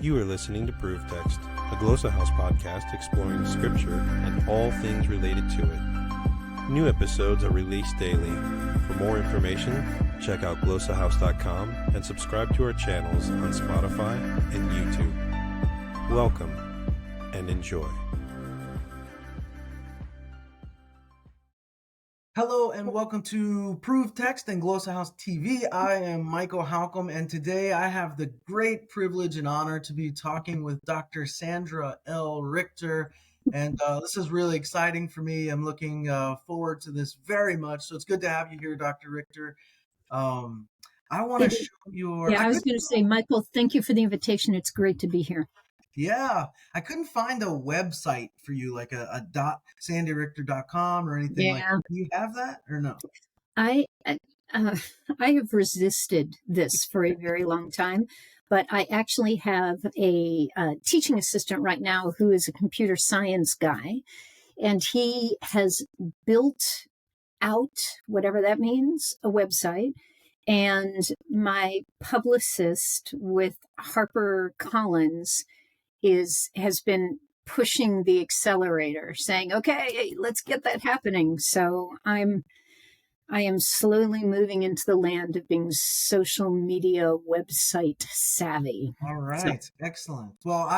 You are listening to Proof Text, a Glossa House podcast exploring Scripture and all things related to it. New episodes are released daily. For more information, check out glossahouse.com and subscribe to our channels on Spotify and YouTube. Welcome and enjoy. Hello and welcome to Proof Text and Glossa House TV. I am Michael Halcomb, and today I have the great privilege and honor to be talking with Dr. Sandra L. Richter. And this is really exciting for me. I'm looking forward to this very much. So it's good to have you here, Dr. Richter. I want to show your... I was going to say, Michael, thank you for the invitation. It's great to be here. Yeah, I couldn't find a website for you, like a .sandyrichter.com or anything like that. Do you have that or no? I have resisted this for a very long time, but I actually have a teaching assistant right now who is a computer science guy, and he has built out, whatever that means, a website. And my publicist with HarperCollins has been pushing the accelerator, saying, okay, let's get that happening. So I am slowly moving into the land of being social media website savvy. All right. So, excellent. Well,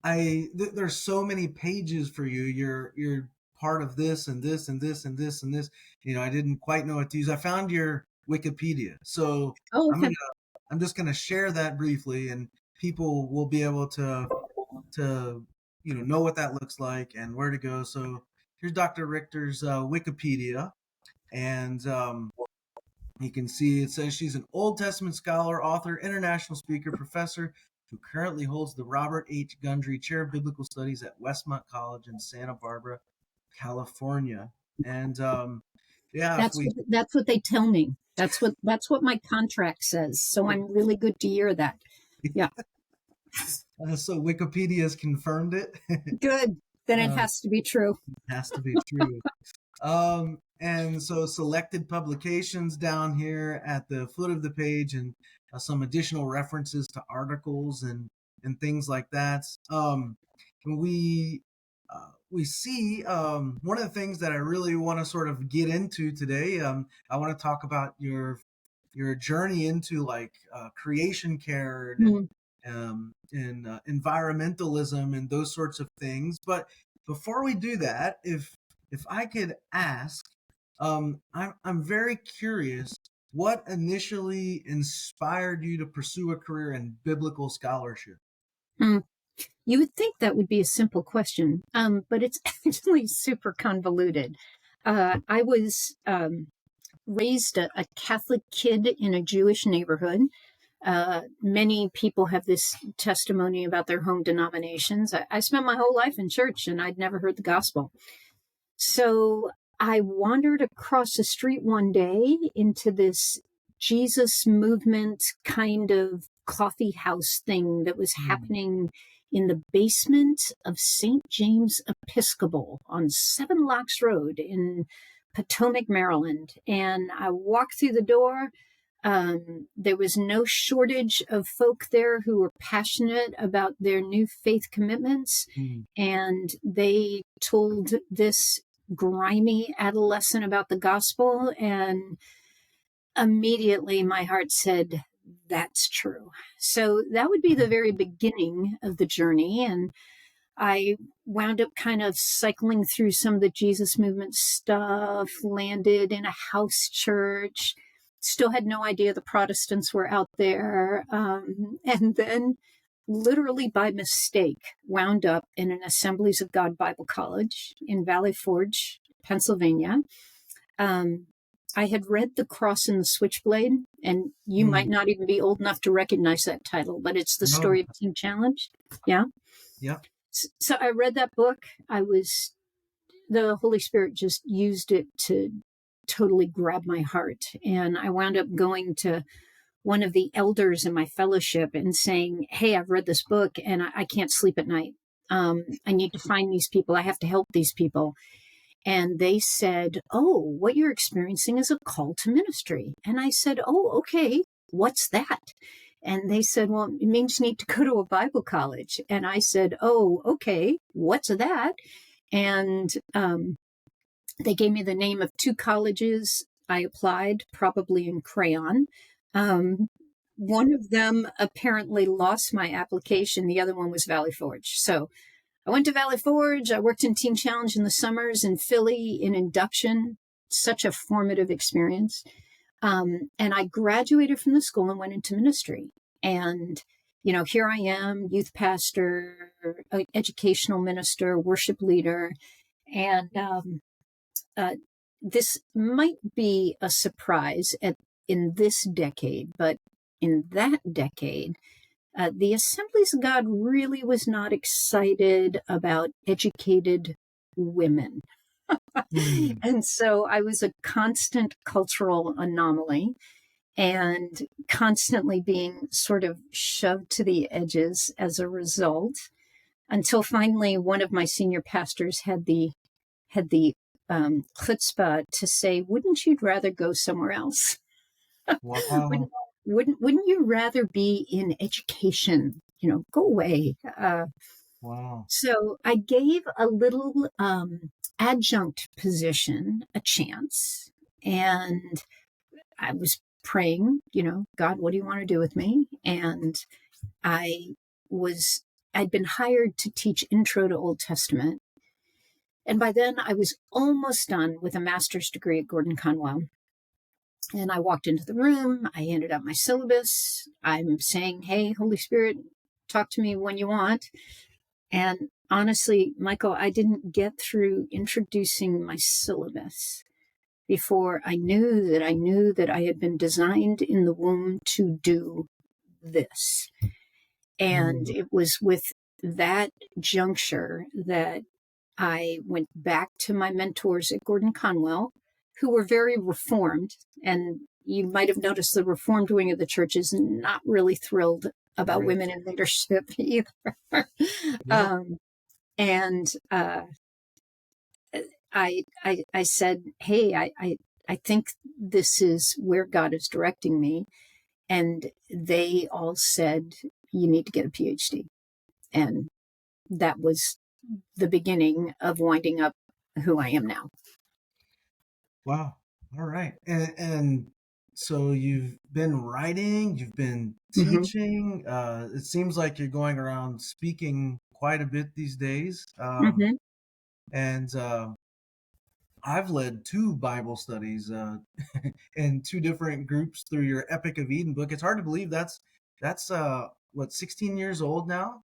there's so many pages for you. You're part of this and this and this and this and this. You know, I didn't quite know what to use. I found your Wikipedia. So okay. I'm just going to share that briefly, and people will be able to know what that looks like and where to go. So here's Dr. Richter's Wikipedia, and you can see it says she's an Old Testament scholar, author, international speaker, professor who currently holds the Robert H. Gundry Chair of Biblical Studies at Westmont College in Santa Barbara, California. And that's what they tell me. That's what my contract says. So I'm really good to hear that. Yeah. So Wikipedia has confirmed it. Good. Then it has to be true. It has to be true. And so selected publications down here at the foot of the page, and some additional references to articles and things like that. We see one of the things that I really want to sort of get into today. I want to talk about your journey into like creation care and environmentalism and those sorts of things. But before we do that, if I could ask, I'm very curious, what initially inspired you to pursue a career in biblical scholarship? You would think that would be a simple question, but it's actually super convoluted. I was raised a Catholic kid in a Jewish neighborhood. Many people have this testimony about their home denominations. I spent my whole life in church, and I'd never heard the gospel. So I wandered across the street one day into this Jesus movement kind of coffee house thing that was happening in the basement of St. James Episcopal on 7 Locks Road in Potomac, Maryland. And I walked through the door. There was no shortage of folk there who were passionate about their new faith commitments. And they told this grimy adolescent about the gospel. And immediately my heart said, that's true. So that would be the very beginning of the journey. And I wound up kind of cycling through some of the Jesus movement stuff, landed in a house church, still had no idea the Protestants were out there. And then literally by mistake, wound up in an Assemblies of God Bible College in Valley Forge, Pennsylvania. I had read The Cross and the Switchblade, and you might not even be old enough to recognize that title, but it's the story of Teen Challenge. Yeah? Yeah. So I read that book. The Holy Spirit just used it to totally grab my heart. And I wound up going to one of the elders in my fellowship and saying, hey, I've read this book and I can't sleep at night. I need to find these people. I have to help these people. And they said, oh, what you're experiencing is a call to ministry. And I said, oh, okay, what's that? And they said, well, it means you need to go to a Bible college. And I said, oh, okay, what's that? And they gave me the name of 2 colleges. I applied, probably in crayon. One of them apparently lost my application. The other one was Valley Forge. So I went to Valley Forge. I worked in Teen Challenge in the summers in Philly in induction. Such a formative experience. And I graduated from the school and went into ministry. And, here I am, youth pastor, educational minister, worship leader. And this might be a surprise in this decade, but in that decade, the Assemblies of God really was not excited about educated women. And so I was a constant cultural anomaly and constantly being sort of shoved to the edges as a result, until finally one of my senior pastors had the chutzpah to say, wouldn't you rather go somewhere else? Wow. Wouldn't you rather be in education? Go away. Wow. So I gave a little adjunct position a chance, and I was praying, God, what do you want to do with me? And I'd been hired to teach Intro to Old Testament. And by then I was almost done with a master's degree at Gordon Conwell. And I walked into the room, I handed out my syllabus. I'm saying, hey, Holy Spirit, talk to me when you want. And honestly, Michael, I didn't get through introducing my syllabus before I knew that I had been designed in the womb to do this. And it was with that juncture that I went back to my mentors at Gordon Conwell, who were very reformed. And you might have noticed the reformed wing of the church is not really thrilled about women in leadership either. I said, hey, I think this is where God is directing me. And they all said, you need to get a PhD. And that was the beginning of winding up who I am now. Wow. All right. And so you've been writing, you've been teaching. It seems like you're going around speaking quite a bit these days. And I've led 2 Bible studies in 2 different groups through your Epic of Eden book. It's hard to believe that's 16 years old now?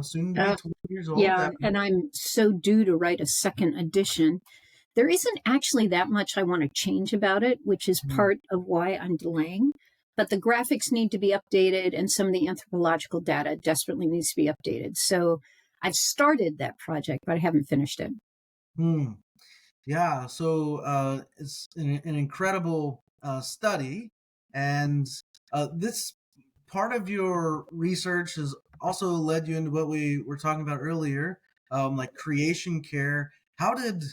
Soon to be 20 years old. Yeah, and I'm so due to write a second edition. There isn't actually that much I want to change about it, which is part of why I'm delaying. But the graphics need to be updated, and some of the anthropological data desperately needs to be updated. So I've started that project, but I haven't finished it. Yeah, so it's an incredible study, and this part of your research has also led you into what we were talking about earlier, like creation care. How did,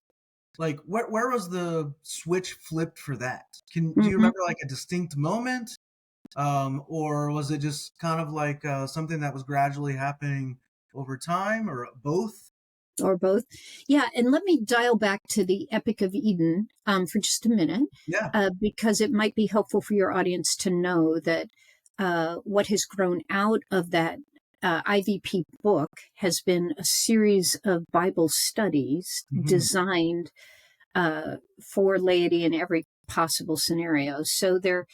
where was the switch flipped for that? Do you remember like a distinct moment, or was it just kind of like something that was gradually happening over time, or both? Or both. Yeah, and let me dial back to the Epic of Eden for just a minute, because it might be helpful for your audience to know that what has grown out of that IVP book has been a series of Bible studies designed for laity in every possible scenario. So they're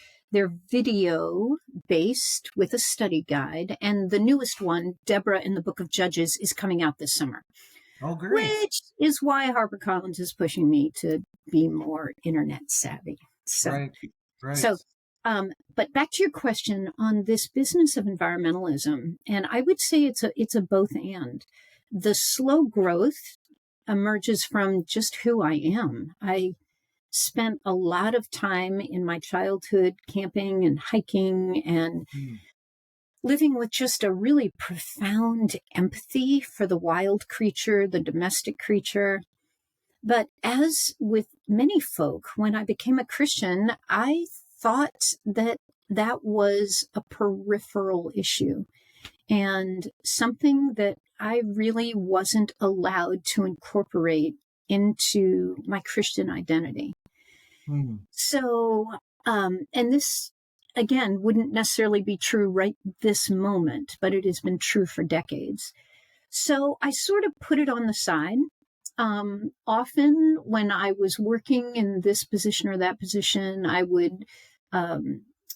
video based with a study guide, and the newest one, Deborah in the Book of Judges, is coming out this summer. Oh, great. Which is why HarperCollins is pushing me to be more internet savvy. So, right. So, but back to your question on this business of environmentalism, and I would say it's a both and. The slow growth emerges from just who I am. I spent a lot of time in my childhood camping and hiking and living with just a really profound empathy for the wild creature, the domestic creature. But as with many folk, when I became a Christian, I thought that that was a peripheral issue and something that I really wasn't allowed to incorporate into my Christian identity. So, and this, again, wouldn't necessarily be true right this moment, but it has been true for decades. So I sort of put it on the side. Often when I was working in this position or that position, I would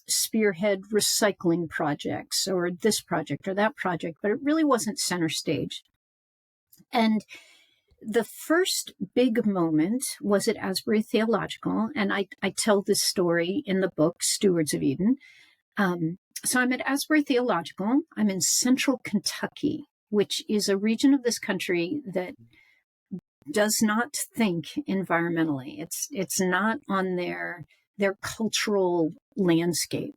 spearhead recycling projects or this project or that project, but it really wasn't center stage. And the first big moment was at Asbury Theological, and I tell this story in the book, Stewards of Eden. So I'm at Asbury Theological. I'm in central Kentucky, which is a region of this country that does not think environmentally. It's not on their cultural landscape.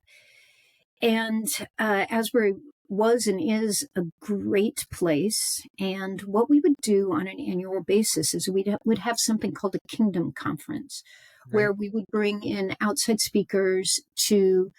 And Asbury was and is a great place. And what we would do on an annual basis is we would have something called a Kingdom Conference, right, where we would bring in outside speakers to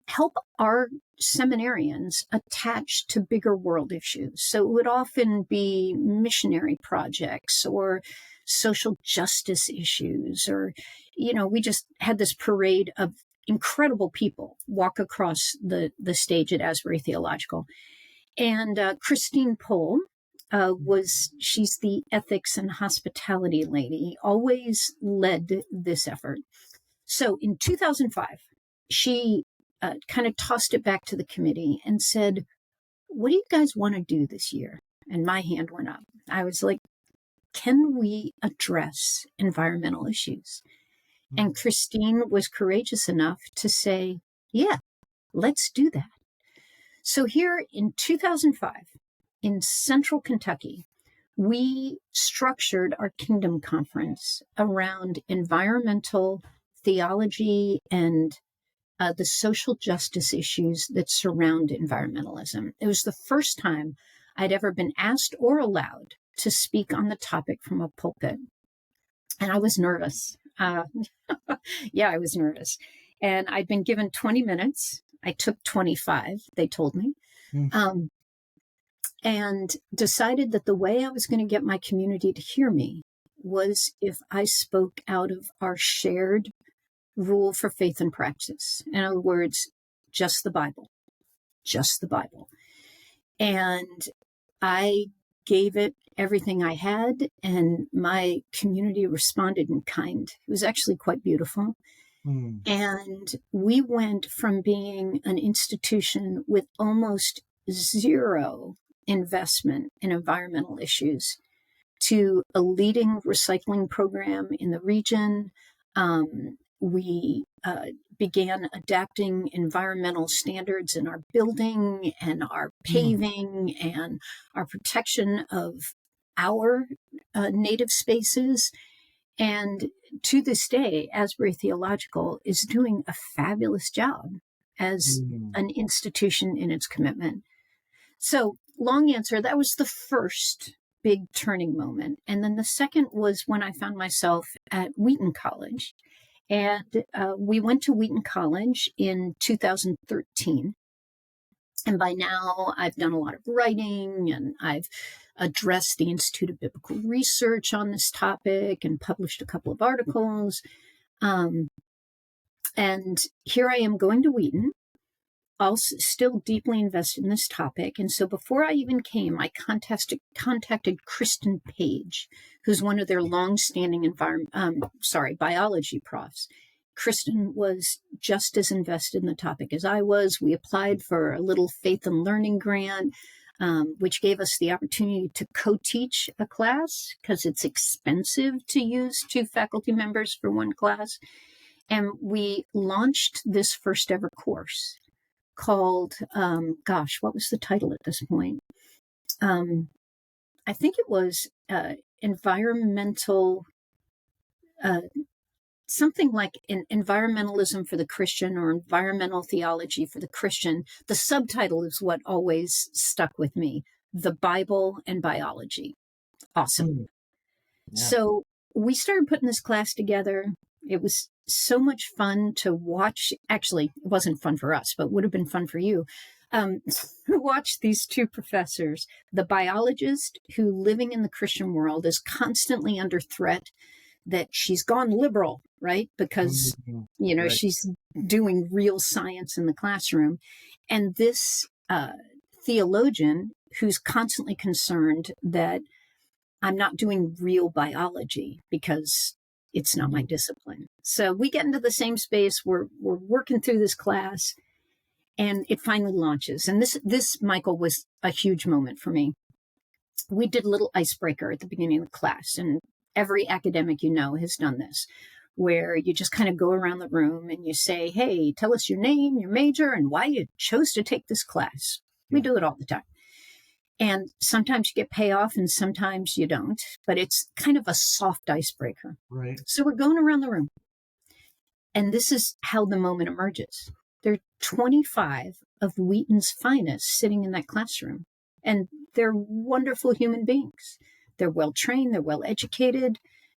help our seminarians attach to bigger world issues. So it would often be missionary projects or social justice issues, or, we just had this parade of incredible people walk across the stage at Asbury Theological. And Christine Pohl she's the ethics and hospitality lady, always led this effort. So in 2005, she kind of tossed it back to the committee and said, what do you guys want to do this year? And my hand went up. I was like, can we address environmental issues? And Christine was courageous enough to say, yeah, let's do that. So here in 2005, in central Kentucky, we structured our Kingdom Conference around environmental theology and the social justice issues that surround environmentalism. It was the first time I'd ever been asked or allowed to speak on the topic from a pulpit. And I was nervous. Yeah, I was nervous. And I'd been given 20 minutes. I took 25, they told me, and decided that the way I was going to get my community to hear me was if I spoke out of our shared rule for faith and praxis. In other words, just the Bible. And I gave it everything I had, and my community responded in kind. It was actually quite beautiful. And we went from being an institution with almost zero investment in environmental issues to a leading recycling program in the region. We began adapting environmental standards in our building and our paving and our protection of our native spaces. And to this day, Asbury Theological is doing a fabulous job as an institution in its commitment. So, long answer, that was the first big turning moment. And then the second was when I found myself at Wheaton College. And we went to Wheaton College in 2013. And by now, I've done a lot of writing, and I've addressed the Institute of Biblical Research on this topic and published a couple of articles. And here I am going to Wheaton, also still deeply invested in this topic. And so before I even came, I contacted Kristen Page, who's one of their longstanding biology profs. Kristen was just as invested in the topic as I was. We applied for a little faith and learning grant, which gave us the opportunity to co-teach a class because it's expensive to use 2 faculty members for one class. And we launched this first ever course called, what was the title at this point? I think it was environmental, something like environmentalism for the Christian or environmental theology for the Christian. The subtitle is what always stuck with me: The Bible and Biology. Awesome. Yeah. So we started putting this class together. It was so much fun to watch. Actually, it wasn't fun for us, but would have been fun for you. To watch these two professors, the biologist who, living in the Christian world, is constantly under threat that she's gone liberal, right? Because, Right. she's doing real science in the classroom. And this theologian who's constantly concerned that I'm not doing real biology because it's not my discipline. So we get into the same space. We're working through this class, and it finally launches. And this Michael, was a huge moment for me. We did a little icebreaker at the beginning of the class, and every academic has done this, where you just kind of go around the room and you say, hey, tell us your name, your major, and why you chose to take this class. We do it all the time. And sometimes you get payoff and sometimes you don't, but it's kind of a soft icebreaker. Right. So we're going around the room. And this is how the moment emerges. There are 25 of Wheaton's finest sitting in that classroom. And they're wonderful human beings. They're well trained, they're well educated,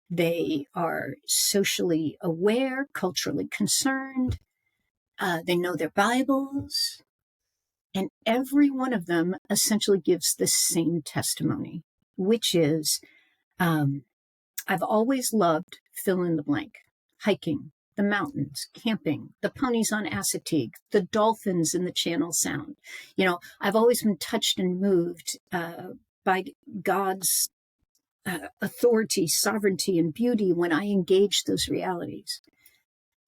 they are socially aware, culturally concerned, they know their Bibles. And every one of them essentially gives the same testimony, which is, I've always loved fill in the blank, hiking, the mountains, camping, the ponies on Assateague, the dolphins in the Channel Sound. I've always been touched and moved by God's authority, sovereignty, and beauty when I engage those realities.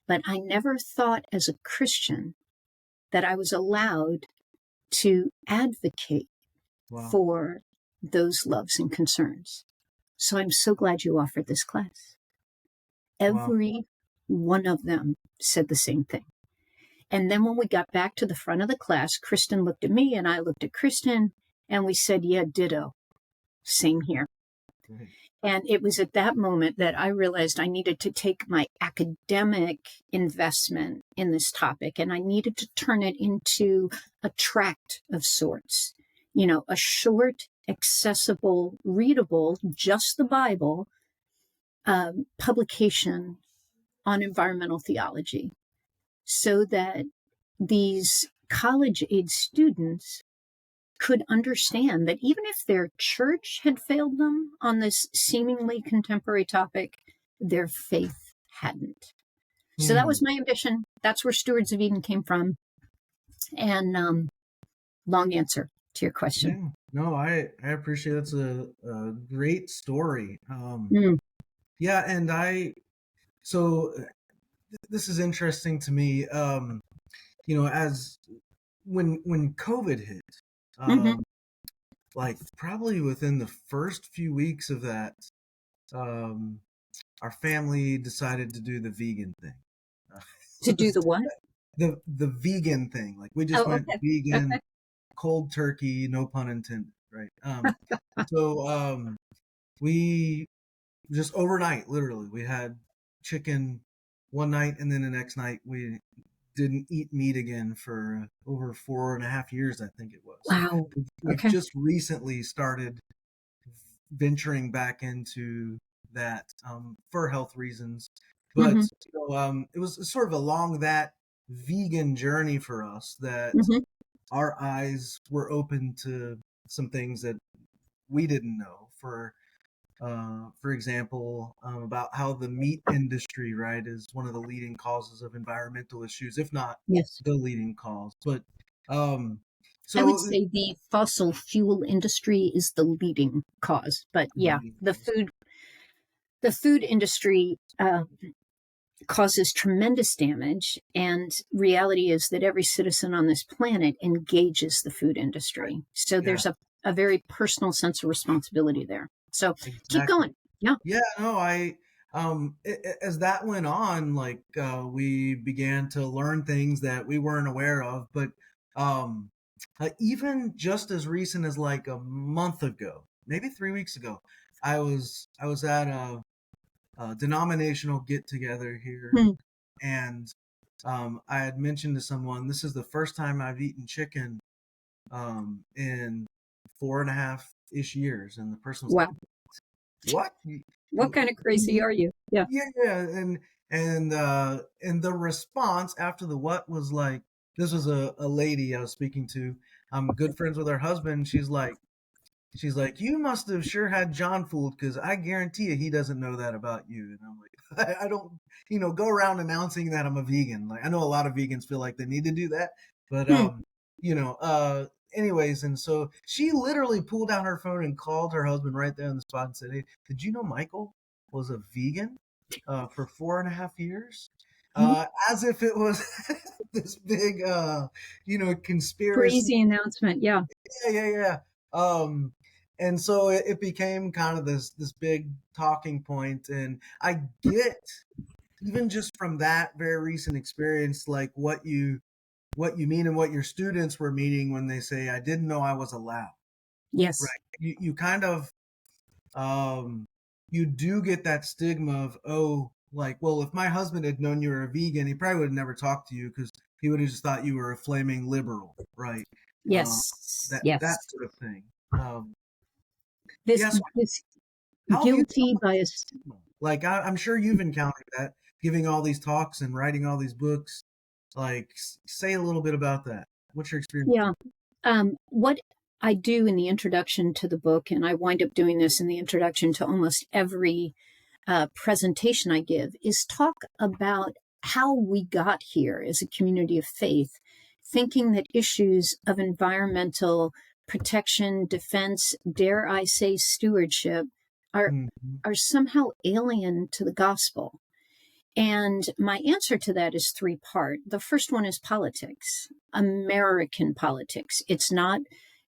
But I never thought as a Christian that I was allowed to advocate for those loves and concerns. So I'm so glad you offered this class. Every one of them said the same thing. And then when we got back to the front of the class, Kristen looked at me and I looked at Kristen, and we said, yeah, ditto. Same here. Right. And it was at that moment that I realized I needed to take my academic investment in this topic and I needed to turn it into a tract of sorts, a short, accessible, readable, just the Bible publication on environmental theology, so that these college-age students could understand that even if their church had failed them on this seemingly contemporary topic, their faith hadn't. So that was my ambition. That's where Stewards of Eden came from. And long answer to your question. Yeah. No, I appreciate it. That's a great story. Yeah, and so this is interesting to me. As when COVID hit, like probably within the first few weeks of that, our family decided to do the vegan thing. To do the what? The vegan thing. Like we just went vegan, cold turkey, no pun intended, right? So we just overnight, literally, we had chicken one night, and then the next night we didn't eat meat again for over 4.5 years, I think it was. Wow. We've just recently started venturing back into that for health reasons. But it was sort of along that vegan journey for us that our eyes were open to some things that we didn't know. For example, about how the meat industry, right, is one of the leading causes of environmental issues, if not the leading cause. But so I would say the fossil fuel industry is the leading cause. But yeah, the food industry causes tremendous damage, and reality is that every citizen on this planet engages the food industry. So there's a very personal sense of responsibility there. So keep going. Yeah. Yeah. No, as that went on, like we began to learn things that we weren't aware of. But even just as recent as like a month ago, maybe 3 weeks ago, I was at a denominational get together here, and I had mentioned to someone, this is the first time I've eaten chicken in 4.5-ish years, and the person was wow. like, "What? What kind of crazy are you?" Yeah. Yeah, And the response after the what was like, this was a lady I was speaking to. I'm good friends with her husband. She's like, you must have sure had John fooled, because I guarantee you he doesn't know that about you. And I'm like, I don't, go around announcing that I'm a vegan. Like, I know a lot of vegans feel like they need to do that, but Hmm. anyways, and so she literally pulled out her phone and called her husband right there on the spot and said, "Hey, did you know Michael was a vegan for 4.5 years?" As if it was this big, conspiracy. Crazy announcement. Yeah. Yeah. Um, and so it became kind of this big talking point, and I get, even just from that very recent experience, like what you mean and what your students were meaning when they say, "I didn't know I was allowed." Right? Yes. You kind of you do get that stigma of, oh, like, well, if my husband had known you were a vegan, he probably would have never talked to you, because he would have just thought you were a flaming liberal, right? Um, Yes. that Yes. sort of thing. This Yes. this How have you dealt guilty with by that a stigma? Like, I'm sure you've encountered that, giving all these talks and writing all these books. Like, say a little bit about that. What's your experience? yeah. What I do in the introduction to the book, and I wind up doing this in the introduction to almost every presentation I give, is talk about how we got here as a community of faith, thinking that issues of environmental protection, defense, dare I say, stewardship, are Mhm. are somehow alien to the gospel. And my answer to that is three-part. The first one is politics, American politics. It's not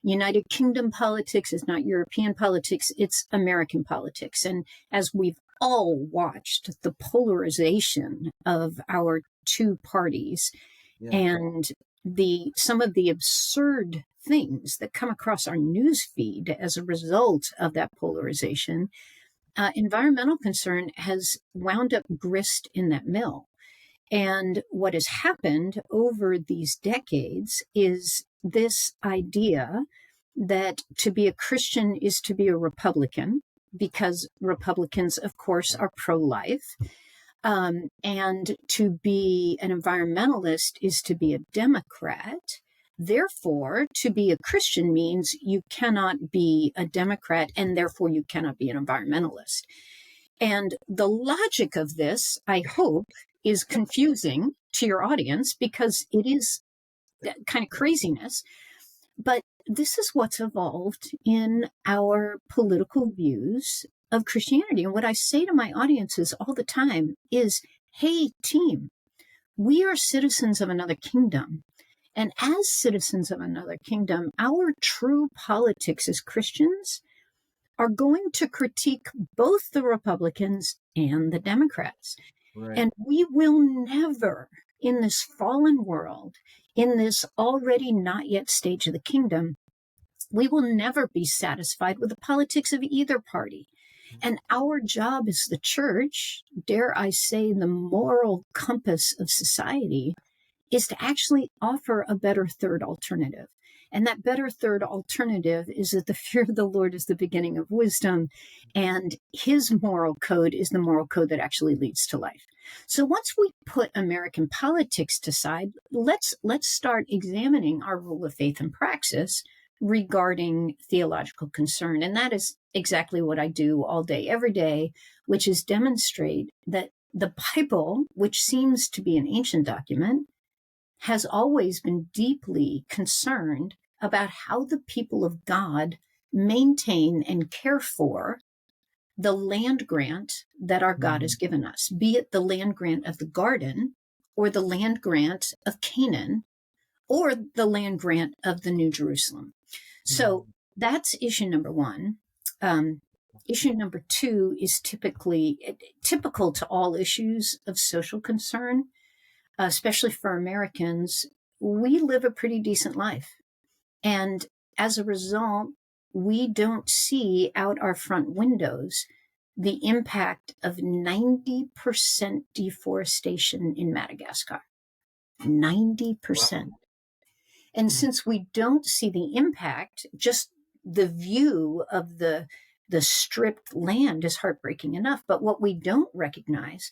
United Kingdom politics, it's not European politics, it's American politics. And as we've all watched the polarization of our two parties Yeah. and some of the absurd things that come across our news feed as a result of that polarization, environmental concern has wound up grist in that mill. And what has happened over these decades is this idea that to be a Christian is to be a Republican, because Republicans, of course, are pro life. And to be an environmentalist is to be a Democrat. Therefore, to be a Christian means you cannot be a Democrat, and therefore you cannot be an environmentalist. And the logic of this, I hope, is confusing to your audience, because it is that kind of craziness. But this is what's evolved in our political views of Christianity. And what I say to my audiences all the time is, hey, team, we are citizens of another kingdom. And as citizens of another kingdom, our true politics as Christians are going to critique both the Republicans and the Democrats. Right. And we will never, in this fallen world, in this already not yet stage of the kingdom, we will never be satisfied with the politics of either party. And our job as the church, dare I say, the moral compass of society, is to actually offer a better third alternative. And that better third alternative is that the fear of the Lord is the beginning of wisdom, and his moral code is the moral code that actually leads to life. So once we put American politics aside, let's start examining our rule of faith and praxis regarding theological concern. And that is exactly what I do all day, every day, which is demonstrate that the Bible, which seems to be an ancient document, has always been deeply concerned about how the people of God maintain and care for the land grant that our God has given us, be it the land grant of the garden, or the land grant of Canaan, or the land grant of the New Jerusalem. So that's issue number one. Issue number two is typical to all issues of social concern, especially for Americans. We live a pretty decent life. And as a result, we don't see out our front windows the impact of 90% deforestation in Madagascar. 90%. Wow. And since we don't see the impact, just the view of the stripped land is heartbreaking enough. But what we don't recognize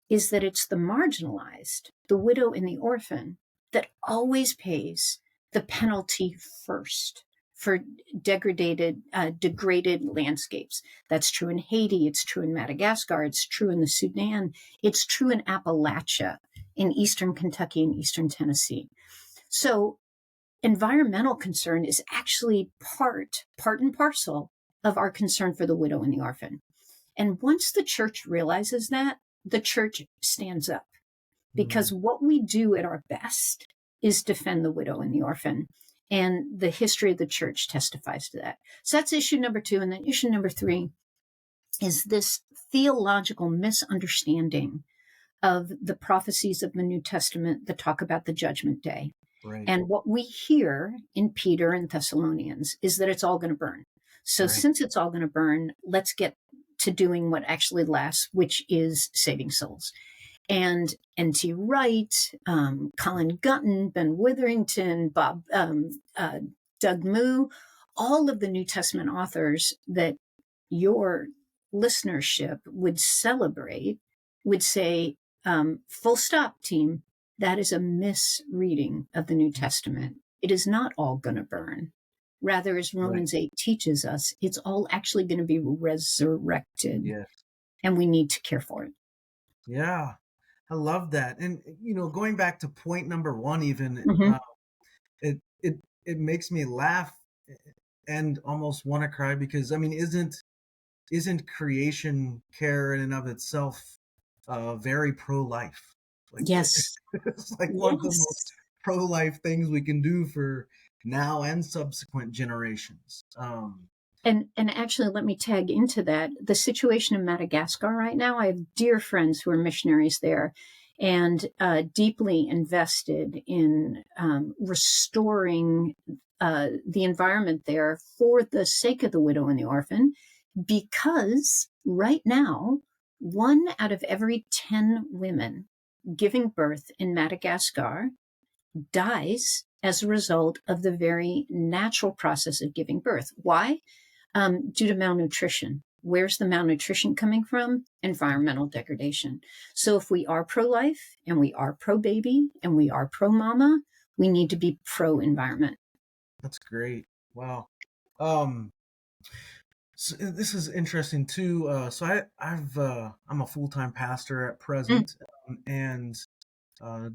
is that it's the marginalized, the widow and the orphan, that always pays the penalty first for degraded landscapes. That's true in Haiti. It's true in Madagascar. It's true in the Sudan. It's true in Appalachia, in eastern Kentucky and eastern Tennessee. So environmental concern is actually part and parcel of our concern for the widow and the orphan. And once the church realizes that, the church stands up, because what we do at our best is defend the widow and the orphan. And the history of the church testifies to that. So that's issue number 2. And then issue number 3 is this theological misunderstanding of the prophecies of the New Testament that talk about the judgment day. Right. And what we hear in Peter and Thessalonians is that it's all going to burn. So since it's all going to burn, let's get to doing what actually lasts, which is saving souls. And N.T. Wright, Colin Gutton, Ben Witherington, Doug Moo, all of the New Testament authors that your listenership would celebrate would say, full stop, team, that is a misreading of the New Testament. It is not all going to burn. Rather, as Romans 8 teaches us, it's all actually going to be resurrected. Yes. And we need to care for it. Yeah. I love that. And, going back to point number 1, even, it makes me laugh and almost want to cry, because, isn't creation care in and of itself very pro-life? Yes. It's like one of the most pro-life things we can do for now and subsequent generations. And actually, let me tag into that. The situation in Madagascar right now, I have dear friends who are missionaries there and deeply invested in restoring the environment there for the sake of the widow and the orphan, because right now, 1 out of every 10 women giving birth in Madagascar dies as a result of the very natural process of giving birth. Why? Due to malnutrition. Where's the malnutrition coming from? Environmental degradation. So if we are pro-life and we are pro-baby and we are pro-mama, we need to be pro-environment. That's great. Wow. So this is interesting too. So I'm a full-time pastor at present, and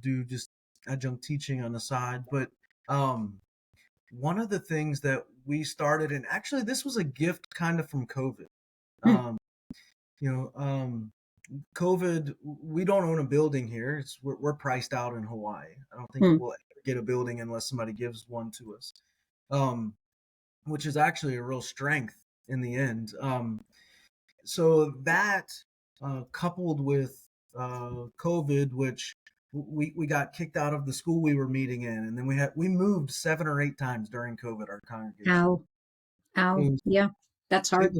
do just adjunct teaching on the side. But one of the things that we started, and actually this was a gift kind of from COVID. COVID, we don't own a building here. We're priced out in Hawaii. I don't think we'll ever get a building unless somebody gives one to us, which is actually a real strength in the end. So that coupled with COVID, which we got kicked out of the school we were meeting in, and then we moved 7 or 8 times during COVID, our congregation. Ow. Yeah, that's hard.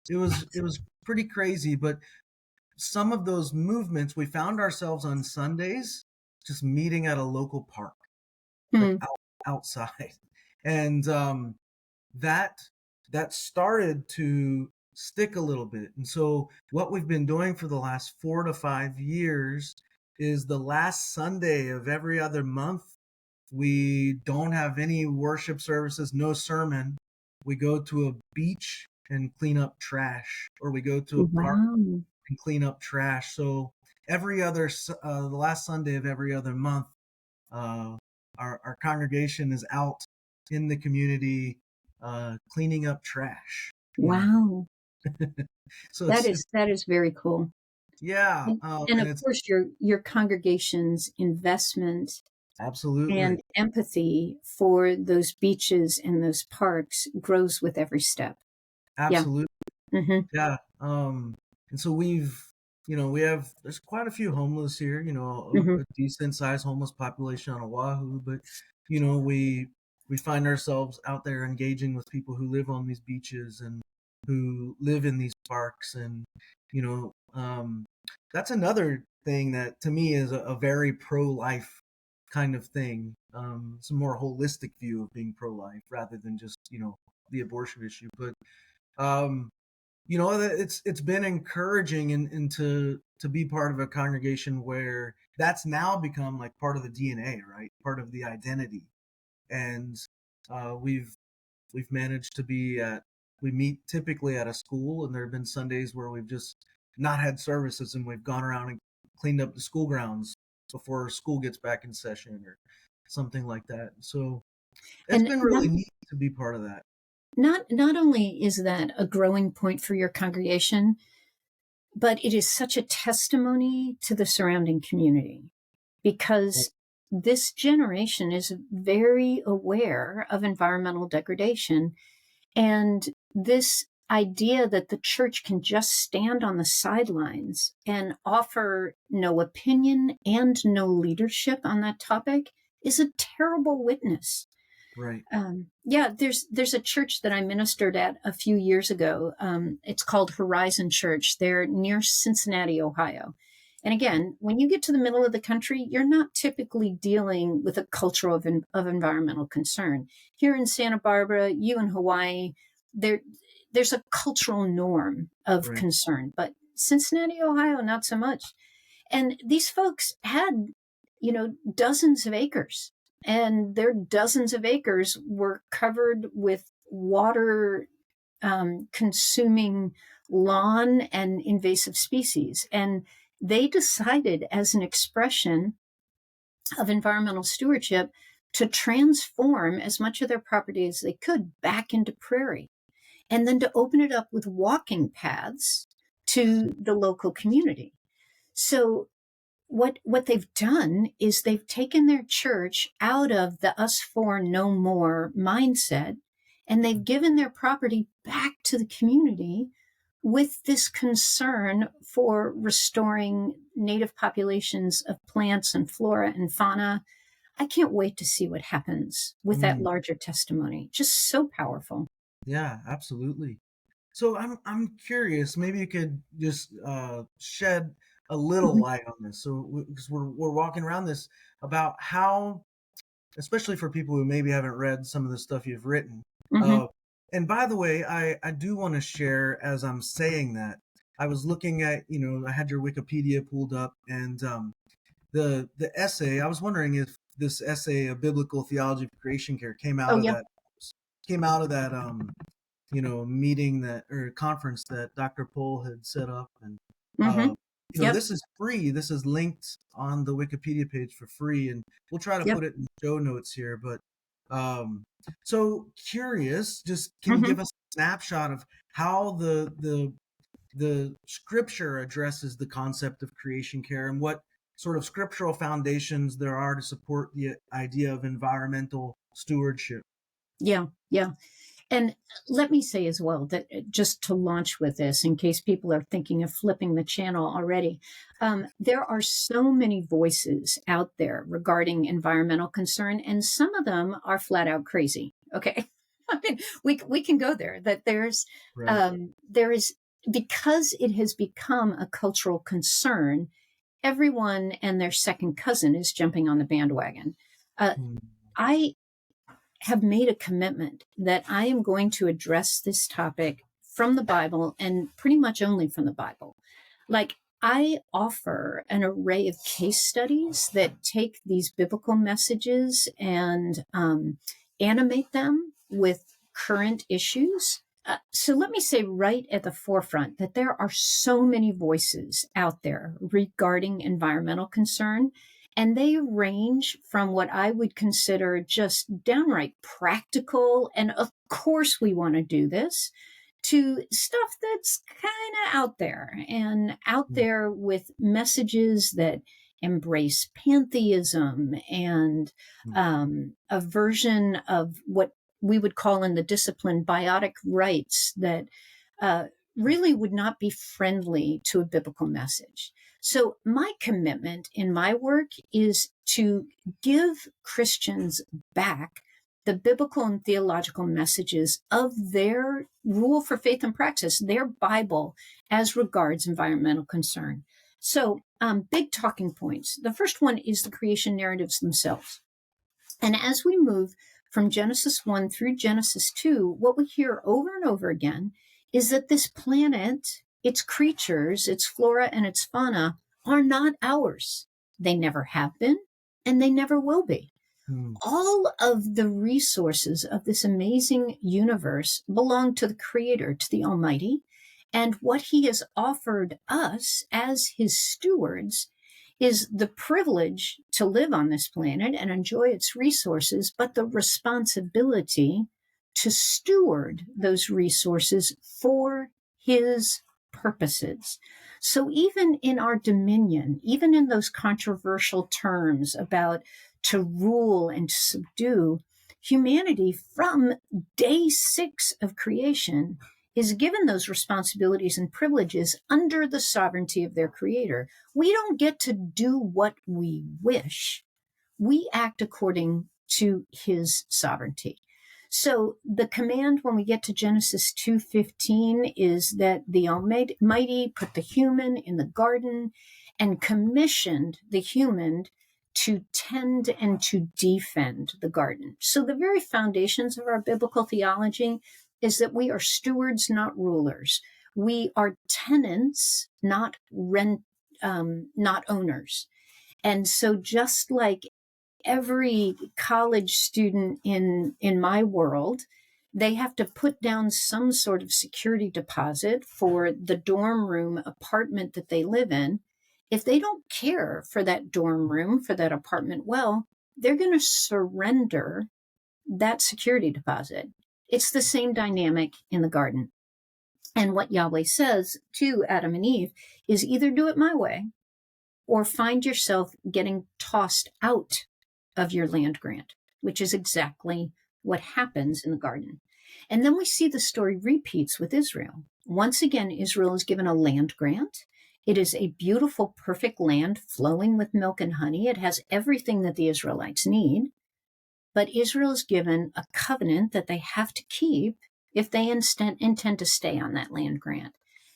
It was pretty crazy, but some of those movements, we found ourselves on Sundays just meeting at a local park, like outside, and that started to stick a little bit. And so what we've been doing for the last 4 to 5 years is the last Sunday of every other month, we don't have any worship services, no sermon. We go to a beach and clean up trash, or we go to a park and clean up trash. So the last Sunday of every other month, our congregation is out in the community cleaning up trash. Wow. So that is very cool. Yeah. And of course, your congregation's investment absolutely and empathy for those beaches and those parks grows with every step. Absolutely. Yeah. And so there's quite a few homeless here, a decent sized homeless population on Oahu, but we find ourselves out there engaging with people who live on these beaches and who live in these parks. And that's another thing that to me is a very pro-life kind of thing. It's a more holistic view of being pro-life rather than just the abortion issue. But It's been encouraging and to be part of a congregation where that's now become like part of the DNA, right? Part of the identity. And we've managed to we meet typically at a school, and there have been Sundays where we've just not had services and we've gone around and cleaned up the school grounds before school gets back in session or something like that. So it's And been really neat to be part of that. not only is that a growing point for your congregation, but it is such a testimony to the surrounding community, because this generation is very aware of environmental degradation. And this idea that the church can just stand on the sidelines and offer no opinion and no leadership on that topic is a terrible witness. Right. There's a church that I ministered at a few years ago. It's called Horizon Church. They're near Cincinnati, Ohio. And again, when you get to the middle of the country, you're not typically dealing with a culture of environmental concern. Here in Santa Barbara, you in Hawaii, there's a cultural norm of concern, but Cincinnati, Ohio, not so much. And these folks had, dozens of acres, and their dozens of acres were covered with water consuming lawn and invasive species. And they decided, as an expression of environmental stewardship, to transform as much of their property as they could back into prairie, and then to open it up with walking paths to the local community. So what they've done is they've taken their church out of the us for no more mindset, and they've given their property back to the community with this concern for restoring native populations of plants and flora and fauna. I can't wait to see what happens with that larger testimony. Just so powerful. Yeah, absolutely. So I'm curious. Maybe you could just shed a little light on this. So because we're walking around this about how, especially for people who maybe haven't read some of the stuff you've written. And by the way, I do want to share, as I'm saying that, I was looking at, I had your Wikipedia pulled up, and the essay. I was wondering if this essay, "A Biblical Theology of Creation Care," came out of that meeting or conference that Dr. Pohl had set up. And this is free. This is linked on the Wikipedia page for free, and we'll try to put it in the show notes here. But so curious, just can you give us a snapshot of how the Scripture addresses the concept of creation care, and what sort of scriptural foundations there are to support the idea of environmental stewardship? Yeah. And let me say as well that, just to launch with this, in case people are thinking of flipping the channel already, there are so many voices out there regarding environmental concern, and some of them are flat out crazy. Okay. I mean, we can go there, that there is, because it has become a cultural concern, everyone and their second cousin is jumping on the bandwagon. I have made a commitment that I am going to address this topic from the Bible, and pretty much only from the Bible. Like, I offer an array of case studies that take these biblical messages and animate them with current issues. So let me say right at the forefront that there are so many voices out there regarding environmental concern, and they range from what I would consider just downright practical, and of course we want to do this, to stuff that's kind of out there with messages that embrace pantheism and a version of what we would call in the discipline biotic rights that really would not be friendly to a biblical message. So my commitment in my work is to give Christians back the biblical and theological messages of their rule for faith and praxis, their Bible, as regards environmental concern. So big talking points. The first one is the creation narratives themselves. And as we move from Genesis 1 through Genesis 2, what we hear over and over again is that this planet, its creatures, its flora and its fauna are not ours. They never have been, and they never will be. All of the resources of this amazing universe belong to the Creator, to the Almighty, and what He has offered us as His stewards is the privilege to live on this planet and enjoy its resources, but the responsibility to steward those resources for His purposes. So even in our dominion, even in those controversial terms about to rule and to subdue, humanity from day 6 of creation is given those responsibilities and privileges under the sovereignty of their Creator. We don't get to do what we wish. We act according to His sovereignty. So the command when we get to Genesis 2:15 is that the Almighty put the human in the garden and commissioned the human to tend and to defend the garden. So the very foundations of our biblical theology is that we are stewards, not rulers. We are tenants, not owners. And so just like every college student in my world, they have to put down some sort of security deposit for the dorm room apartment that they live in. If they don't care for that dorm room, for that apartment, well, they're going to surrender that security deposit. It's the same dynamic in the garden. And what Yahweh says to Adam and Eve is either do it my way or find yourself getting tossed out of your land grant, which is exactly what happens in the garden. And then we see the story repeats with Israel. Once again, Israel is given a land grant. It is a beautiful, perfect land flowing with milk and honey. It has everything that the Israelites need. But Israel is given a covenant that they have to keep if they intend to stay on that land grant.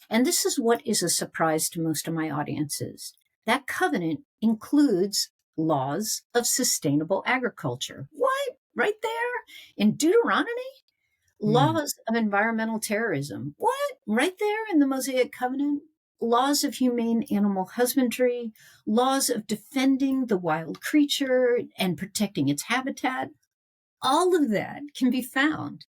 And this is what is a surprise to most of my audiences. That covenant includes laws of sustainable agriculture. What? Right there in Deuteronomy? Laws of environmental terrorism. What? Right there in the Mosaic Covenant? Laws of humane animal husbandry, laws of defending the wild creature and protecting its habitat. All of that can be found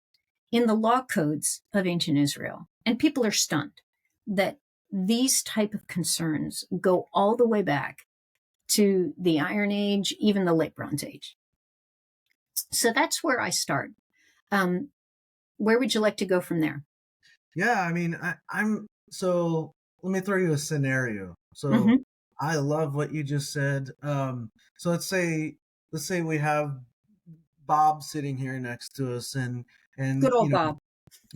in the law codes of ancient Israel. And people are stunned that these type of concerns go all the way back to the Iron Age, even the Late Bronze Age. So that's where I start. Where would you like to go from there? Yeah, I mean, I'm so let me throw you a scenario. So I love what you just said. So let's say we have Bob sitting here next to us, and Good old Bob.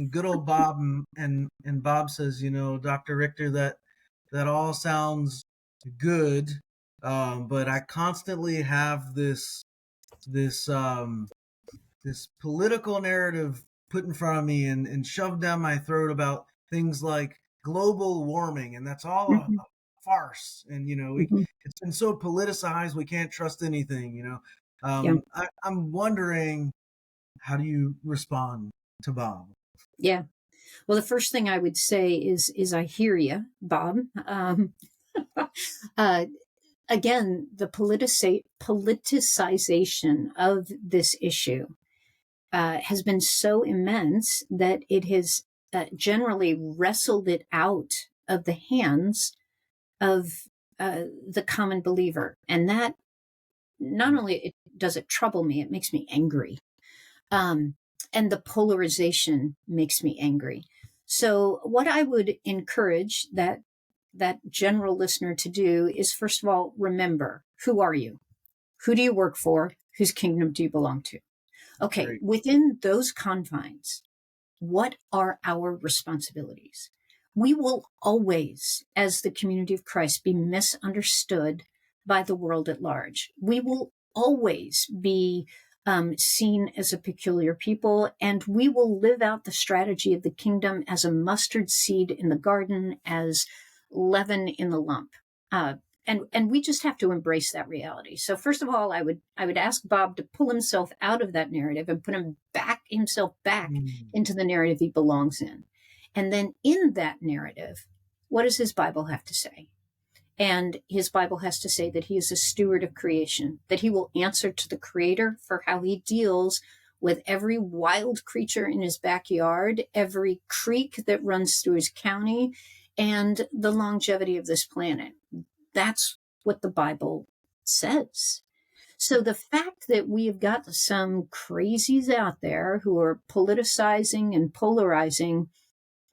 Good old Bob, and Bob says, Dr. Richter, that all sounds good, but I constantly have this political narrative put in front of me and shoved down my throat about things like global warming, and that's all a farce. And it's been so politicized, we can't trust anything. I'm wondering, how do you respond to Bob? Yeah. Well, the first thing I would say is I hear you, Bob. Again, the politicization of this issue has been so immense that it has generally wrestled it out of the hands of the common believer. And that not only does it trouble me, it makes me angry. And the polarization makes me angry. So what I would encourage that general listener to do is, first of all, remember, who are you? Who do you work for? Whose kingdom do you belong to? Okay, great. Within those confines, what are our responsibilities? We will always, as the community of Christ, be misunderstood by the world at large. We will always be seen as a peculiar people, and we will live out the strategy of the kingdom as a mustard seed in the garden, as leaven in the lump. And we just have to embrace that reality. So first of all, I would ask Bob to pull himself out of that narrative and put himself back into the narrative he belongs in. And then in that narrative, what does his Bible have to say? And his Bible has to say that he is a steward of creation, that he will answer to the Creator for how he deals with every wild creature in his backyard, every creek that runs through his county, and the longevity of this planet. That's what the Bible says. So the fact that we have got some crazies out there who are politicizing and polarizing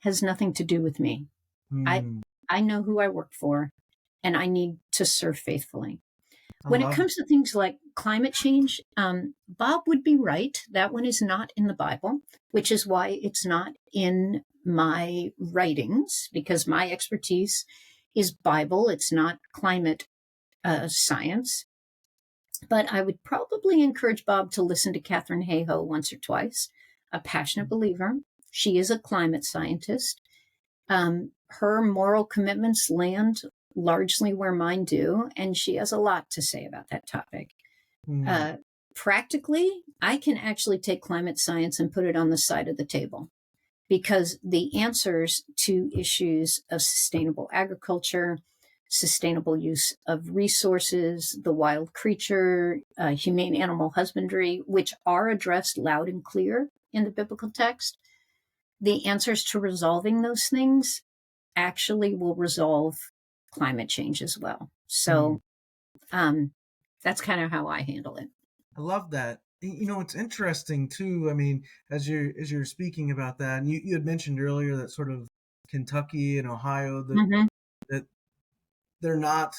has nothing to do with me. I know who I work for, and I need to serve faithfully. When it comes to things like climate change, Bob would be right. That one is not in the Bible, which is why it's not in my writings, because my expertise is Bible. It's not climate science. But I would probably encourage Bob to listen to Katharine Hayhoe once or twice, a passionate believer. She is a climate scientist. Her moral commitments land largely where mine do, and she has a lot to say about that topic. Practically, I can actually take climate science and put it on the side of the table, because the answers to issues of sustainable agriculture, sustainable use of resources, the wild creature, humane animal husbandry, which are addressed loud and clear in the biblical text, the answers to resolving those things actually will resolve climate change as well. So that's kind of how I handle it. I love that. It's interesting too. I mean, as you're speaking about that, and you had mentioned earlier that sort of Kentucky and Ohio, that they're not,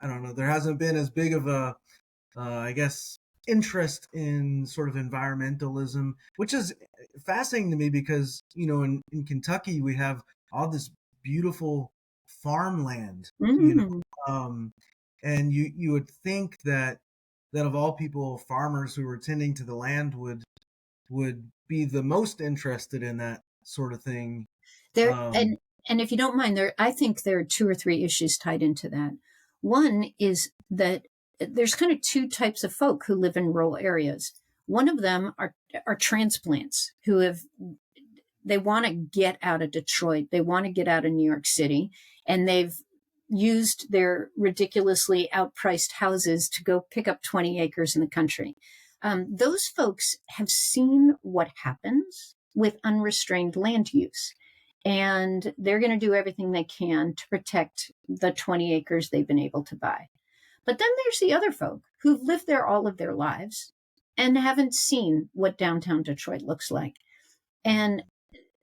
I don't know, there hasn't been as big of a, I guess, interest in sort of environmentalism, which is fascinating to me because, in Kentucky, we have all this beautiful farmland, and you would think that of all people, farmers who were tending to the land would be the most interested in that sort of thing. And if you don't mind, I think there are 2 or 3 issues tied into that. One is that there's kind of 2 types of folk who live in rural areas. One of them are transplants who they want to get out of Detroit. They want to get out of New York City, and they've used their ridiculously outpriced houses to go pick up 20 acres in the country. Those folks have seen what happens with unrestrained land use, and they're going to do everything they can to protect the 20 acres they've been able to buy. But then there's the other folk who've lived there all of their lives and haven't seen what downtown Detroit looks like. And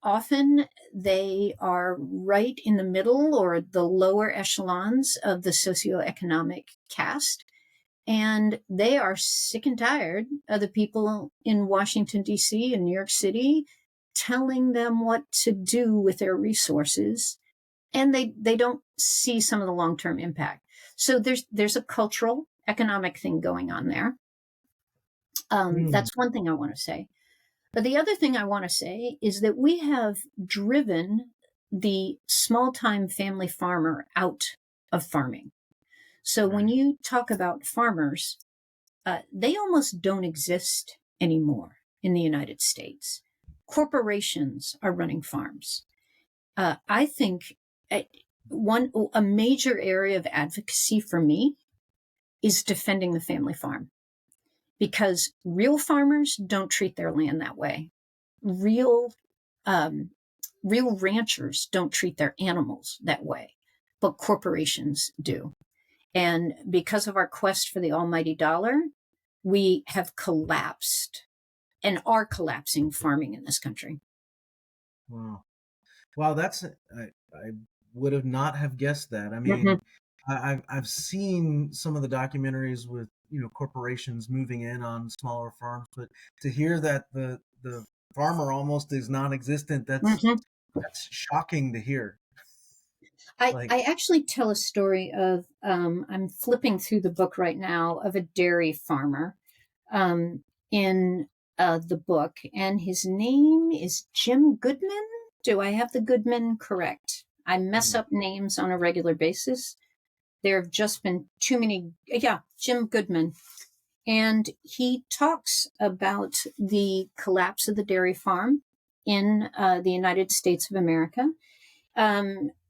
often they are right in the middle or the lower echelons of the socioeconomic caste. And they are sick and tired of the people in Washington, D.C. and New York City telling them what to do with their resources. And they don't see some of the long-term impact. So there's a cultural, economic thing going on there. That's one thing I want to say. But the other thing I want to say is that we have driven the small-time family farmer out of farming. So when you talk about farmers, they almost don't exist anymore in the United States. Corporations are running farms. I think a major area of advocacy for me is defending the family farm. Because real farmers don't treat their land that way. Real ranchers don't treat their animals that way, but corporations do. And because of our quest for the almighty dollar, we have collapsed and are collapsing farming in this country. Wow, that's I would have not have guessed that. I mean, I've seen some of the documentaries with corporations moving in on smaller farms, but to hear that the farmer almost is non-existent, that's shocking to hear. I actually tell a story of I'm flipping through the book right now of a dairy farmer in the book, and his name is Jim Goodman. Do I have the Goodman correct? I mess up names on a regular basis. There have just been too many. Yeah, Jim Goodman. And he talks about the collapse of the dairy farm in the United States of America.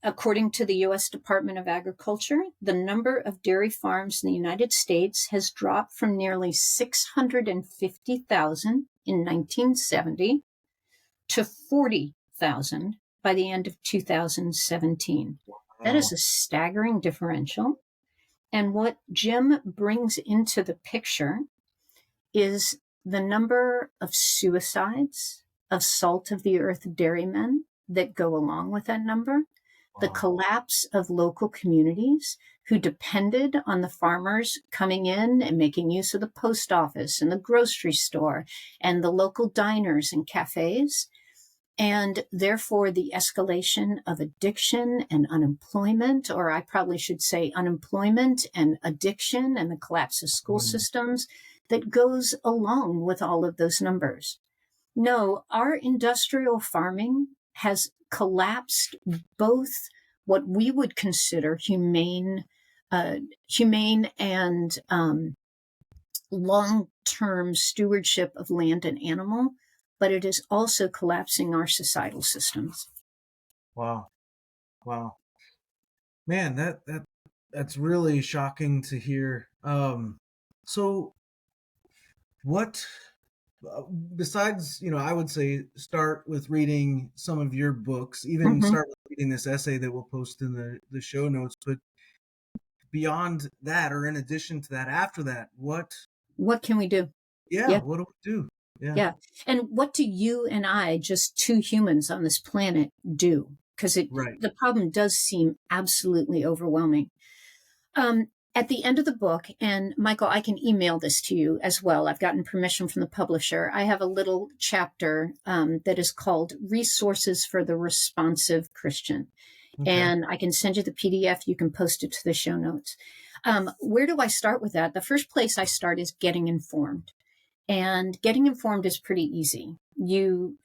According to the U.S. Department of Agriculture, the number of dairy farms in the United States has dropped from nearly 650,000 in 1970 to 40,000 by the end of 2017. That is a staggering differential. And what Jim brings into the picture is the number of suicides of salt of the earth dairymen that go along with that number, the collapse of local communities who depended on the farmers coming in and making use of the post office and the grocery store and the local diners and cafes, and therefore the escalation of addiction and unemployment, or I probably should say unemployment and addiction, and the collapse of school systems that goes along with all of those numbers. No, our industrial farming has collapsed both what we would consider humane and long-term stewardship of land and animal, but it is also collapsing our societal systems. Wow. Man, that's really shocking to hear. So what, besides, I would say start with reading some of your books, even start with reading this essay that we'll post in the show notes, but beyond that, or in addition to that, after that, what can we do? What do we do? Yeah. And what do you and I, just two humans on this planet, do? Because the problem does seem absolutely overwhelming. At the end of the book, and Michael, I can email this to you as well. I've gotten permission from the publisher. I have a little chapter that is called Resources for the Responsive Christian. Okay. And I can send you the PDF. You can post it to the show notes. Where do I start with that? The first place I start is getting informed. And getting informed is pretty easy. You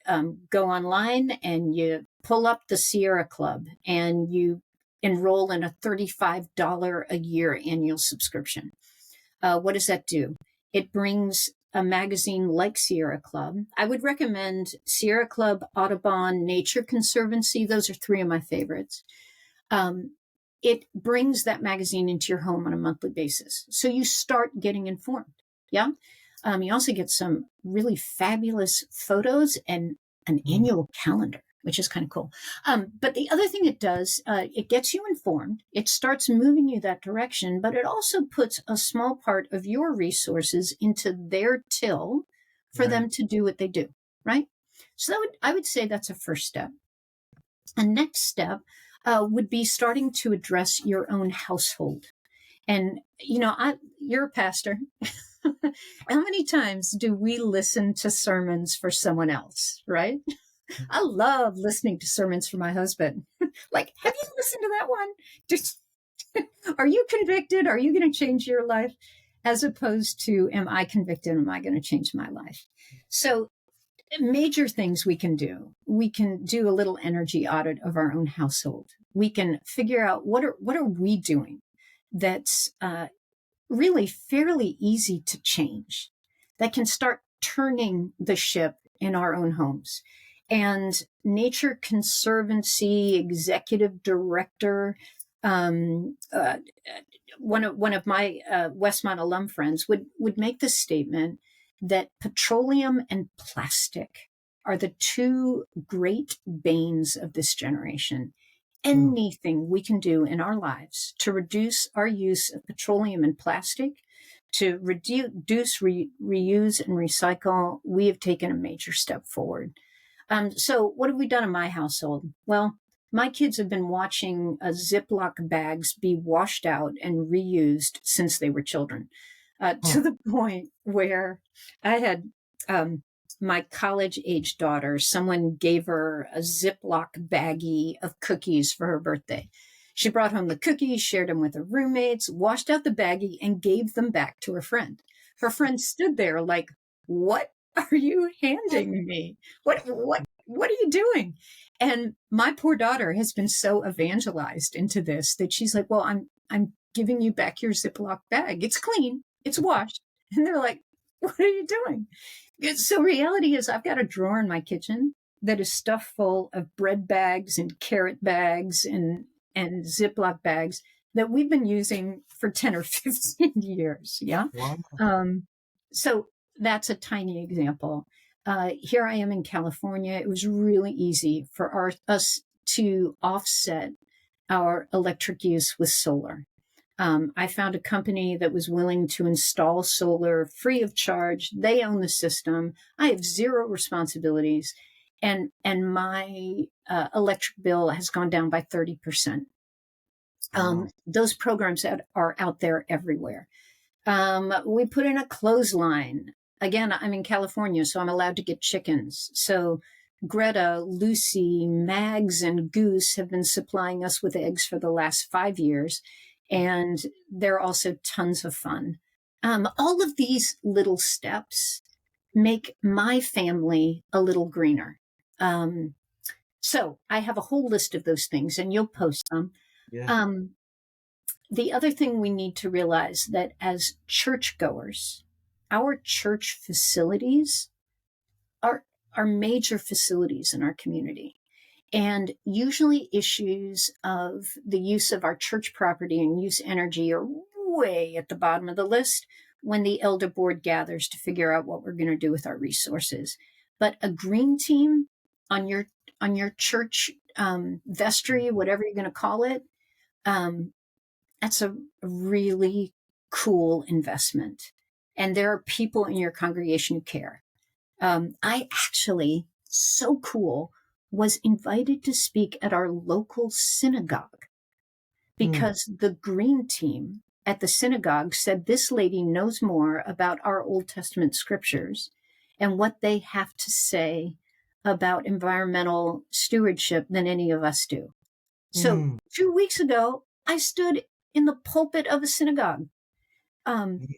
go online and you pull up the Sierra Club and you enroll in a $35 a year annual subscription. What does that do? It brings a magazine like Sierra Club. I would recommend Sierra Club, Audubon, Nature Conservancy. Those are three of my favorites. It brings that magazine into your home on a monthly basis. So you start getting informed. Yeah. You also get some really fabulous photos and an annual calendar, which is kind of cool. But the other thing it does, it gets you informed. It starts moving you that direction, but it also puts a small part of your resources into their till for them to do what they do, right? So I would say that's a first step. A next step would be starting to address your own household. And, you're a pastor. How many times do we listen to sermons for someone else, right? I love listening to sermons for my husband. Like, have you listened to that one? Are you convicted? Are you going to change your life? As opposed to, am I convicted? Am I going to change my life? So major things we can do. We can do a little energy audit of our own household. We can figure out what are we doing that's really fairly easy to change, that can start turning the ship in our own homes. And Nature Conservancy executive director, one of my Westmont alum friends would make the statement that petroleum and plastic are the two great banes of this generation. Anything we can do in our lives to reduce our use of petroleum and plastic, to reduce, reuse, and recycle, we have taken a major step forward. So what have we done in my household? Well, my kids have been watching Ziploc bags be washed out and reused since they were children, to the point where I had my college-age daughter, someone gave her a Ziploc baggie of cookies for her birthday. She brought home the cookies, shared them with her roommates, washed out the baggie, and gave them back to her friend. Her friend stood there like, "What are you handing me? What are you doing?" And my poor daughter has been so evangelized into this that she's like, "Well, I'm giving you back your Ziploc bag. It's clean, it's washed." And they're like, "What are you doing?" So reality is, I've got a drawer in my kitchen that is stuffed full of bread bags and carrot bags and Ziploc bags that we've been using for 10 or 15 years. Yeah. Wow. So that's a tiny example. Here I am in California. It was really easy for us to offset our electric use with solar. I found a company that was willing to install solar free of charge. They own the system. I have zero responsibilities. And my electric bill has gone down by 30%. Wow. Those programs are out there everywhere. We put in a clothesline. Again, I'm in California, so I'm allowed to get chickens. So Greta, Lucy, Mags, and Goose have been supplying us with eggs for the last 5 years. And they're also tons of fun. All of these little steps make my family a little greener. So I have a whole list of those things, and you'll post them. Yeah. The other thing we need to realize that as churchgoers, our church facilities are major facilities in our community. And usually issues of the use of our church property and use energy are way at the bottom of the list when the elder board gathers to figure out what we're going to do with our resources. But a green team on your church vestry, whatever you're going to call it, that's a really cool investment. And there are people in your congregation who care. I actually, so cool, was invited to speak at our local synagogue because the green team at the synagogue said this lady knows more about our Old Testament scriptures and what they have to say about environmental stewardship than any of us do. So 2 weeks ago, I stood in the pulpit of a synagogue.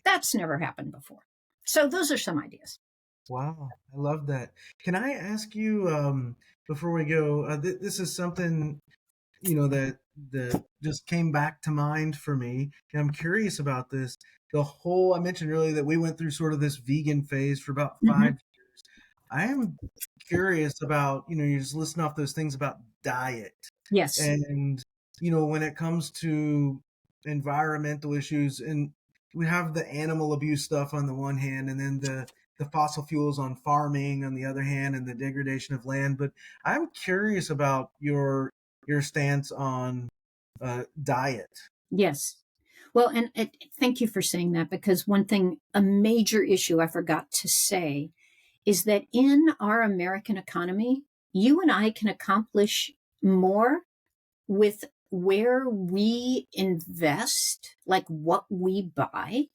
That's never happened before. So those are some ideas. Wow, I love that. Can I ask you, before we go, this is something, that just came back to mind for me, and I'm curious about this. I mentioned earlier that we went through sort of this vegan phase for about 5 years. I am curious about, you're just listing off those things about diet. Yes. And, when it comes to environmental issues, and we have the animal abuse stuff on the one hand, and then the fossil fuels on farming on the other hand, and the degradation of land. But I'm curious about your stance on diet. Yes. Well, and thank you for saying that, because a major issue I forgot to say is that in our American economy, you and I can accomplish more with where we invest, like what we buy,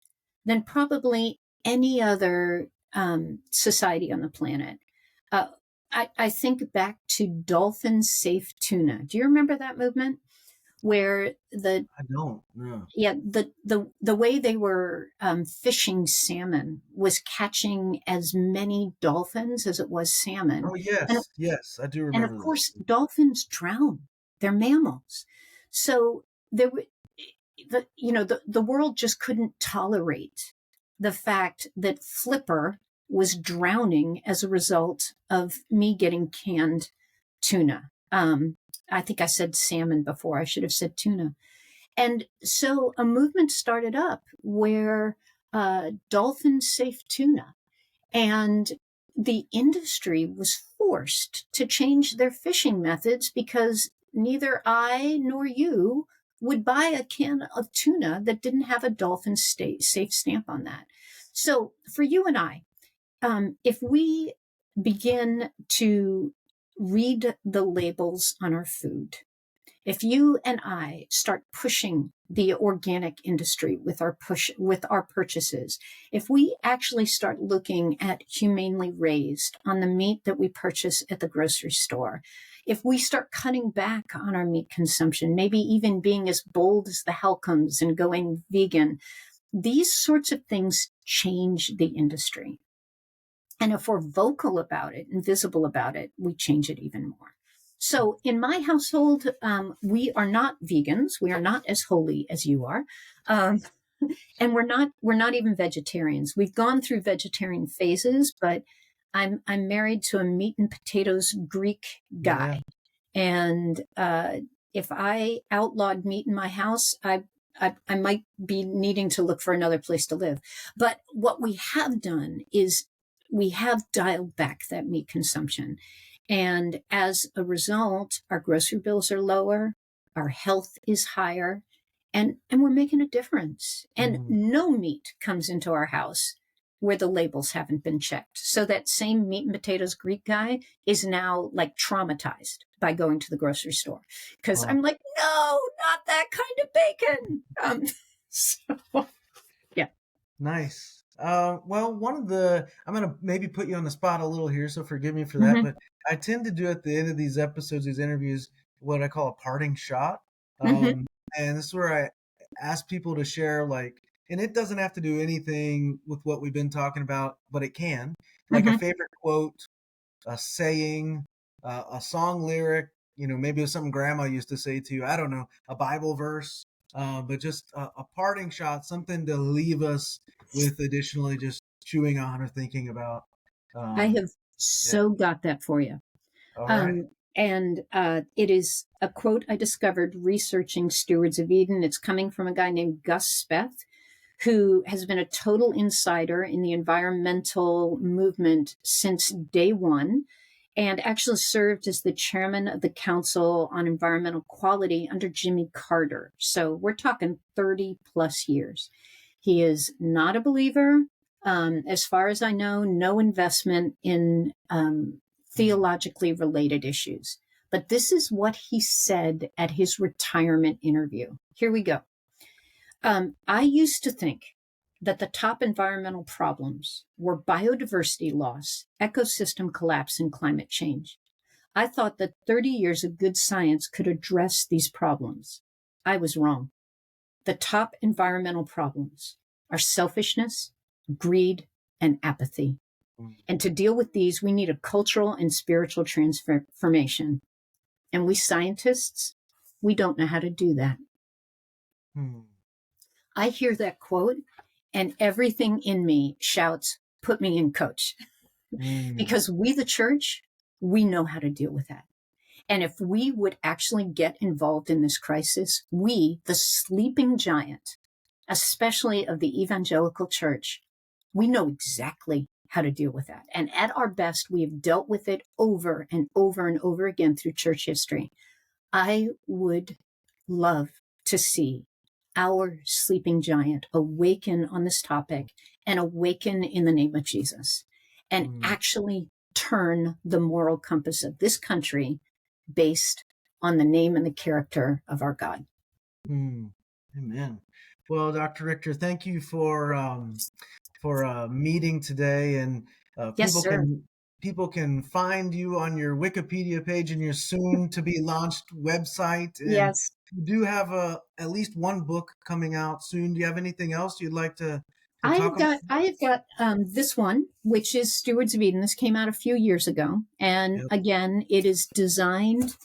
than probably any other society on the planet. I think back to dolphin safe tuna. Do you remember that movement? Where I don't know. Yeah, the way they were fishing salmon was catching as many dolphins as it was salmon. Oh yes, yes, I do remember. And of course, dolphins drown. They're mammals, so there were the world just couldn't tolerate the fact that Flipper was drowning as a result of me getting canned tuna. I think I said salmon before. I should have said tuna. And so a movement started up where dolphin safe tuna, and the industry was forced to change their fishing methods because neither I nor you would buy a can of tuna that didn't have a dolphin safe stamp on that. So for you and I, if we begin to read the labels on our food, if you and I start pushing the organic industry with our purchases, if we actually start looking at humanely raised on the meat that we purchase at the grocery store, if we start cutting back on our meat consumption, maybe even being as bold as the Halcombs and going vegan, these sorts of things change the industry. And if we're vocal about it and visible about it, we change it even more. So in my household, we are not vegans. We are not as holy as you are. And we're not even vegetarians. We've gone through vegetarian phases, but I'm married to a meat and potatoes Greek guy, and if I outlawed meat in my house, I might be needing to look for another place to live. But what we have done is we have dialed back that meat consumption. And as a result, our grocery bills are lower, our health is higher, and we're making a difference. And no meat comes into our house where the labels haven't been checked. So that same meat and potatoes Greek guy is now like traumatized by going to the grocery store. Because I'm like, no, not that kind of bacon. So, yeah. Nice. Well, I'm going to maybe put you on the spot a little here, so forgive me for that, but I tend to do at the end of these episodes, these interviews, what I call a parting shot. And this is where I ask people to share, like, and it doesn't have to do anything with what we've been talking about, but it can, like a favorite quote, a saying, a song lyric, maybe it was something grandma used to say to you. I don't know, a Bible verse, but just a parting shot, something to leave us with additionally just chewing on or thinking about. I have got that for you. All right. And it is a quote I discovered researching Stewards of Eden. It's coming from a guy named Gus Speth, who has been a total insider in the environmental movement since day one, and actually served as the chairman of the Council on Environmental Quality under Jimmy Carter. So we're talking 30 plus years. He is not a believer. As far as I know, no investment in theologically related issues. But this is what he said at his retirement interview. Here we go. I used to think that the top environmental problems were biodiversity loss, ecosystem collapse, and climate change. I thought that 30 years of good science could address these problems. I was wrong. The top environmental problems are selfishness, greed, and apathy. And to deal with these, we need a cultural and spiritual transformation. And we scientists, we don't know how to do that. I hear that quote and everything in me shouts, put me in, coach. Because we, the church, we know how to deal with that. And if we would actually get involved in this crisis, we, the sleeping giant, especially of the evangelical church, we know exactly how to deal with that. And at our best, we have dealt with it over and over and over again through church history. I would love to see our sleeping giant awaken on this topic and awaken in the name of Jesus and actually turn the moral compass of this country based on the name and the character of our God. Amen. Well, Dr. Richter, thank you for meeting today, and Yes, sir. People can find you on your Wikipedia page and your soon to be launched website. And yes. you do have at least one book coming out soon. Do you have anything else you'd like to I talk about? have got this one, which is Stewards of Eden. This came out a few years ago. And again, it is designed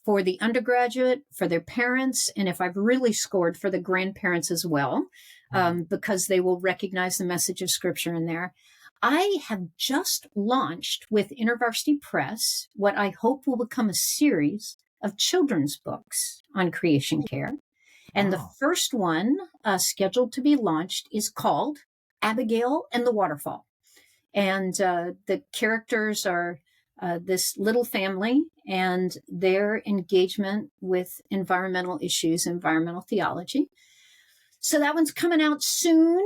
for the undergraduate, for their parents, and if I've really scored, for the grandparents as well, because they will recognize the message of Scripture in there. I have just launched with InterVarsity Press what I hope will become a series of children's books on creation care. And the first one scheduled to be launched is called Abigail and the Waterfall. And the characters are this little family and their engagement with environmental issues, environmental theology. So that one's coming out soon.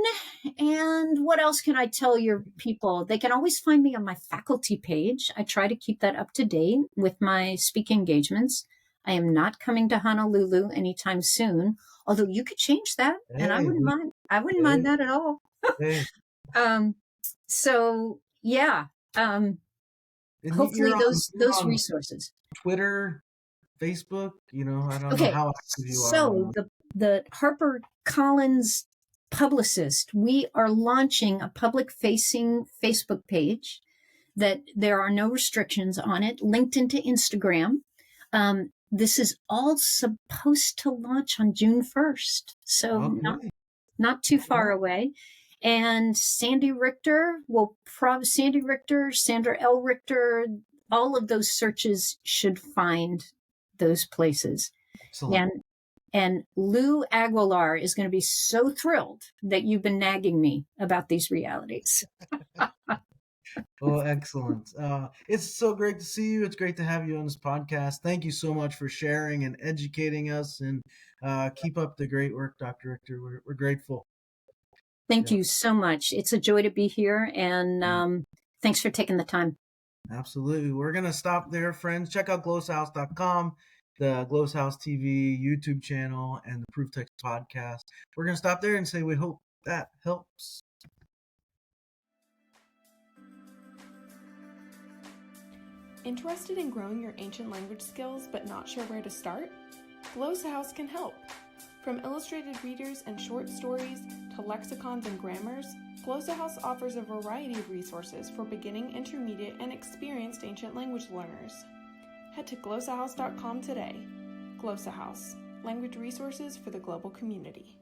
And what else can I tell your people? They can always find me on my faculty page. I try to keep that up to date with my speaking engagements. I am not coming to Honolulu anytime soon, although you could change that, and I wouldn't mind. I wouldn't mind that at all. So yeah, hopefully those resources. Twitter, Facebook, I don't know how active you are. So the HarperCollins publicist, we are launching a public-facing Facebook page that there are no restrictions on it, linked into Instagram. This is all supposed to launch on June 1st, so not too far away. And Sandy Richter, Sandra L. Richter, all of those searches should find those places. Excellent. And Lou Aguilar is going to be so thrilled that you've been nagging me about these realities. Oh, excellent. It's so great to see you. It's great to have you on this podcast. Thank you so much for sharing and educating us, and keep up the great work, Dr. Richter. We're grateful. Thank you so much. It's a joy to be here, and thanks for taking the time. Absolutely. We're going to stop there, friends. Check out glossahouse.com, the Gloss House TV YouTube channel, and the Proof Text podcast. We're going to stop there and say we hope that helps. Interested in growing your ancient language skills but not sure where to start? Gloss House can help. From illustrated readers and short stories to lexicons and grammars, Glossa House offers a variety of resources for beginning, intermediate, and experienced ancient language learners. Head to glossahouse.com today. Glossa House, language resources for the global community.